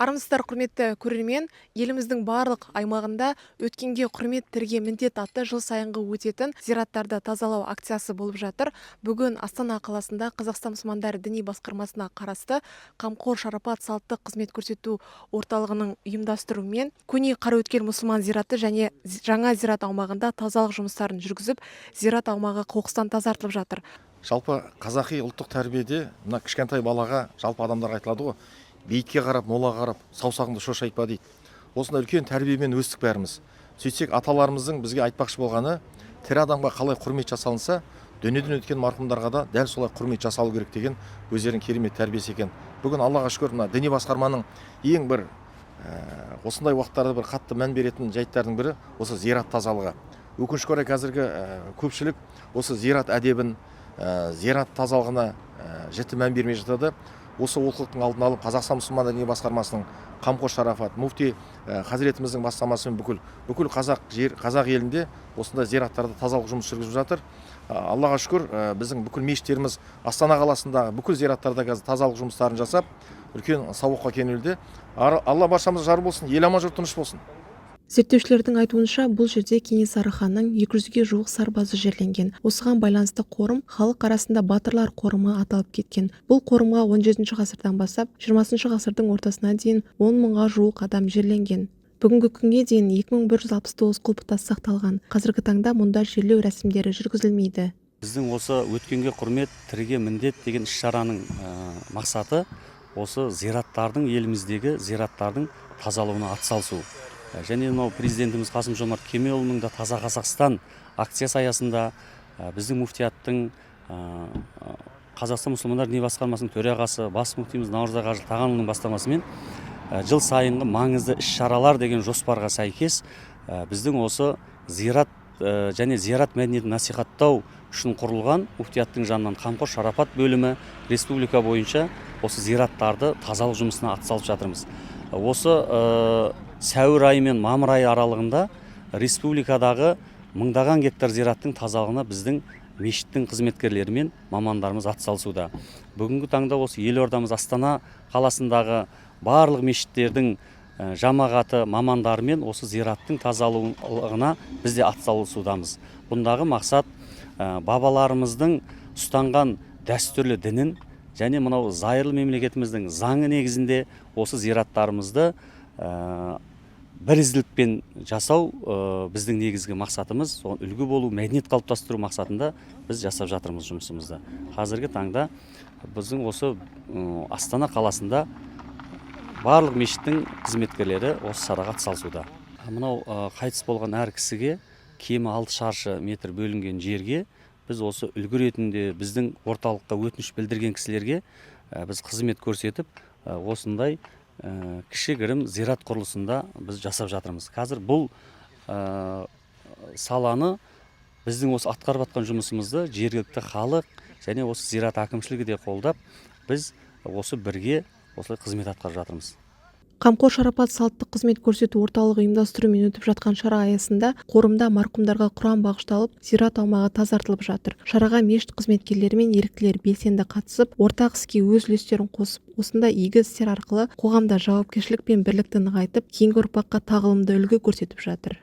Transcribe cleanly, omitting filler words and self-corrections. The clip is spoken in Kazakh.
Армысыздар, құрметті көрермен. Еліміздің барлық аймағында өткенге құрмет тірге міндет атты жыл сайынғы өтетін зираттарды тазалау акциясы болып жатыр. Бүгін Астана қаласында Қазақстан мұсылмандары діни басқармасына қарасты Қамқор Шарапат салттық қызмет көрсету орталығының ұйымдастыруымен көне Қараөткел мұсылман зираты және жаңа зират аумағында тазалық жұмыстарын жүргізіп, зират аумағы қоқыстан тазартылып жатыр. Жалпы қазақи ұлттық тәрбиеде мына кішкентай балаға жалпы адамдар айтылады ғой, бейітке қарап, молаға қарап, саусағыңды шошайтпа дейді. Осындай үлкен тәрбиемен өстік бәріміз. Сөйтсек, аталарымыздың бізге айтпақшы болғаны, тірі адамға қалай құрмет жасалынса, дүниеден өткен марқұмдарға да дәл солай құрмет жасалу керек деген өздерінің керемет тәрбиесі екен. Бүгін Аллаға шүкір, мына діни басқарманың ең бір осындай уақыттарда бір қатты мән беретін жайттардың бірі осы зират тазалығы. Өкінішке орай қазіргі көпшілік осы зират әдебін, зират тазалығына жіті мән бермей жатады. Осы олқылықтың алдын алып, Қазақстан мұсылмандары діни басқармасының Қамқор Шарапат, муфти хазіретіміздің бастамасымен бүкіл қазақ елінде осындай зираттарды тазалық жұмыс жүргізіп жатыр. Аллаға шүкір, біздің бүкіл мешіттеріміз Астана қаласындағы бүкіл зираттарда қазір тазалық жұмыстарын жасап, үлкен сауыққа кенелуде. Алла баршамыз жар болсын, ел аман жұрт тыныш болсын. Зерттеушілердің айтуынша, бұл жерде Кенесары ханның 200-ге жуық сарбазы жерленген. Осыған байланысты қорым халық арасында батырлар қорымы аталып кеткен. Бұл қорымға 17 ғасырдан бастап 20 ғасырдың ортасына дейін 10 мыңға жуық адам жерленген. Бүгінгі күнге дейін 2169 құлпытас сақталған. Қазіргі таңда мұнда жерлеу рәсімдері жүргізілмейді. Біздің осы өткенге құрмет, тіріге міндет деген іс-шараның мақсаты осы зираттардың, еліміздегі зираттардың тазалауына атсалысу. Және президентіміз Қасым-Жомарт Кемелұлының да Таза Қазақстан акциясы аясында біздің муфтияттың, Қазақстан мұсылмандар діни басқармасының төрағасы бас муфтиіміз Наурызбай Қажы Тағанұлының бастамасымен жыл сайынғы маңызды іс-шаралар деген жоспарға сәйкес біздің осы зират және зират мәдениетін насихаттау үшін құрылған муфтияттың жанынан Қамқор Шарапат бөлімі республика бойынша осы зираттарды тазалық жұмысына атсалысып жатырмыз. Осы сәуір айы мен мамыр айы аралығында республикадағы мыңдаған гектар зираттың тазалығына біздің мешіттің қызметкерлері мен мамандарымыз атсалысуда. Бүгінгі таңда осы елордамыз Астана қаласындағы барлық мешіттердің жамағаты мамандарымен осы зираттың тазалығына біз де атсалысудамыз. Бұндағы мақсат бабаларымыздың ұстанған дәстүрлі дінін және мынау зайырлы мемлекетіміздің заңы негізінде осы зираттарымызды бірізділікпен жасау біздің негізгі мақсатымыз. Соған үлгі болу, мәдениет қалыптастыру мақсатында біз жасап жатырмыз жұмысымызды. Қазіргі таңда біздің осы Астана қаласында барлық мешіттің қызметкерлері осы шараға атсалысуда. Мынау қайтыс болған әр кісіге кемі 6 шаршы метр бөлінген жерге біз осы үлгі ретінде біздің орталыққа өтініш білдірген кісілерге біз қызмет көрсетіп, осындай кішігірім зират құрылысында біз жасап жатырмыз. Қазір бұл саланы біздің осы атқарып жатқан жұмысымызды жергілікті халық және осы зират әкімшілігі де қолдап, біз осы бірге осылай қызмет атқарып жатырмыз. Қамқор Шарапат салттық қызмет көрсету орталығы ұйымдастыруымен өтіп жатқан шара аясында қорымда марқұмдарға құран бағышталып, зират аумағы тазартылып жатыр. Шараға мешіт қызметкерлері мен еріктілер белсенді қатысып, ортақ іске өз үлестерін қосып, осында игі істер арқылы қоғамда жауапкершілік пен бірлікті нығайтып, кейінгі ұрпаққа тағылымды үлгі көрсетіп жатыр.